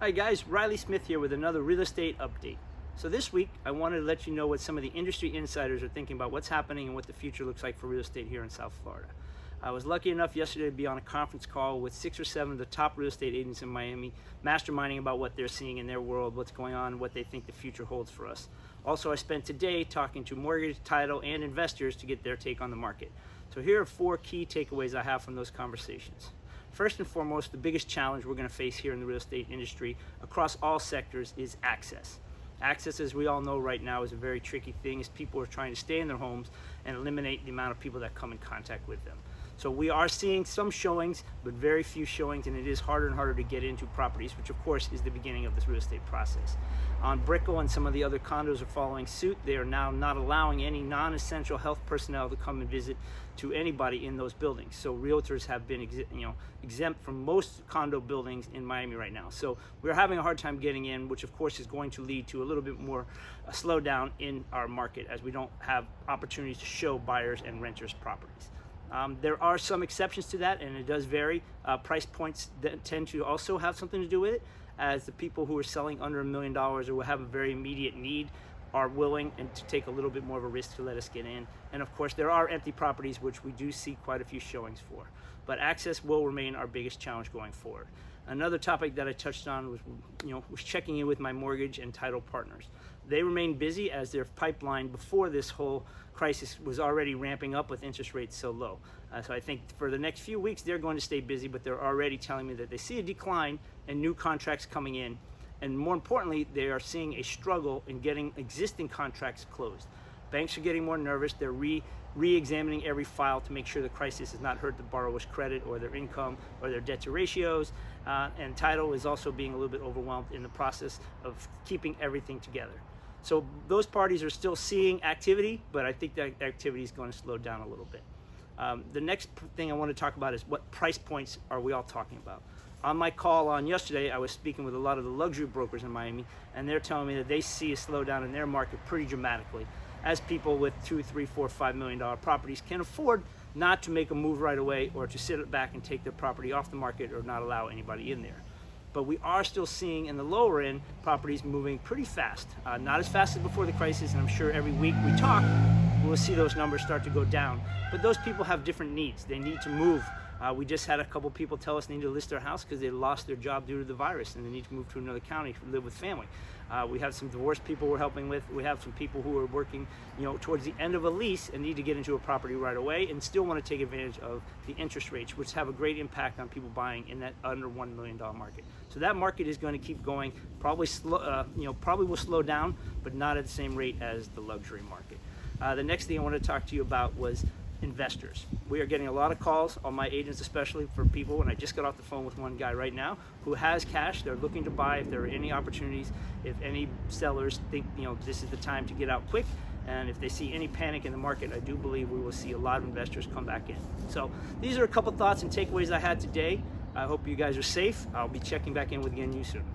Hi guys, Riley Smith here with another real estate update. So this week I wanted to let you know what some of the industry insiders are thinking about what's happening and what the future looks like for real estate here in South Florida. I was lucky enough yesterday to be on a conference call with 6 or 7 of the top real estate agents in Miami, masterminding about what they're seeing in their world, what's going on, what they think the future holds for us. Also, I spent today talking to mortgage, title, and investors to get their take on the market. So here are 4 key takeaways I have from those conversations. First and foremost, the biggest challenge we're going to face here in the real estate industry across all sectors is access. Access, as we all know right now, is a very tricky thing as people are trying to stay in their homes and eliminate the amount of people that come in contact with them. So we are seeing some showings, but very few showings, and it is harder and harder to get into properties, which of course is the beginning of this real estate process. On Brickell and some of the other condos are following suit. They are now not allowing any non-essential health personnel to come and visit to anybody in those buildings. So realtors have been exempt from most condo buildings in Miami right now. So we're having a hard time getting in, which of course is going to lead to a little bit more slowdown in our market as we don't have opportunities to show buyers and renters properties. There are some exceptions to that, and it does vary. Price points that tend to also have something to do with it, as the people who are selling under $1 million or will have a very immediate need are willing and to take a little bit more of a risk to let us get in. And of course, there are empty properties, which we do see quite a few showings for. But access will remain our biggest challenge going forward. Another topic that I touched on was checking in with my mortgage and title partners. They remain busy as their pipeline before this whole crisis was already ramping up with interest rates so low. So I think for the next few weeks, they're going to stay busy, but they're already telling me that they see a decline in new contracts coming in. And more importantly, they are seeing a struggle in getting existing contracts closed. Banks are getting more nervous. They're re-examining every file to make sure the crisis has not hurt the borrower's credit or their income or their debt to ratios. And title is also being a little bit overwhelmed in the process of keeping everything together. So those parties are still seeing activity, but I think that activity is going to slow down a little bit. The next thing I want to talk about is what price points are we all talking about? On my call on yesterday, I was speaking with a lot of the luxury brokers in Miami, and they're telling me that they see a slowdown in their market pretty dramatically, as people with $2, $3, $4, $5 million properties can afford not to make a move right away or to sit back and take their property off the market or not allow anybody in there. But we are still seeing in the lower end properties moving pretty fast, not as fast as before the crisis, and I'm sure every week we talk, we'll see those numbers start to go down. But those people have different needs. They need to move. We just had a couple people tell us they need to list their house because they lost their job due to the virus and they need to move to another county to live with family. We have some divorced people we're helping with. We have some people who are working, towards the end of a lease and need to get into a property right away and still want to take advantage of the interest rates, which have a great impact on people buying in that under $1 million market. So that market is going to keep going. Probably probably will slow down, but not at the same rate as the luxury market. The next thing I want to talk to you about was investors. We are getting a lot of calls on my agents, especially for people, and I just got off the phone with one guy right now who has cash. They're looking to buy if there are any opportunities, if any sellers think this is the time to get out quick, and if they see any panic in the market, I do believe we will see a lot of investors come back in. So these are a couple thoughts and takeaways I had today. I hope you guys are safe. I'll be checking back in with you soon.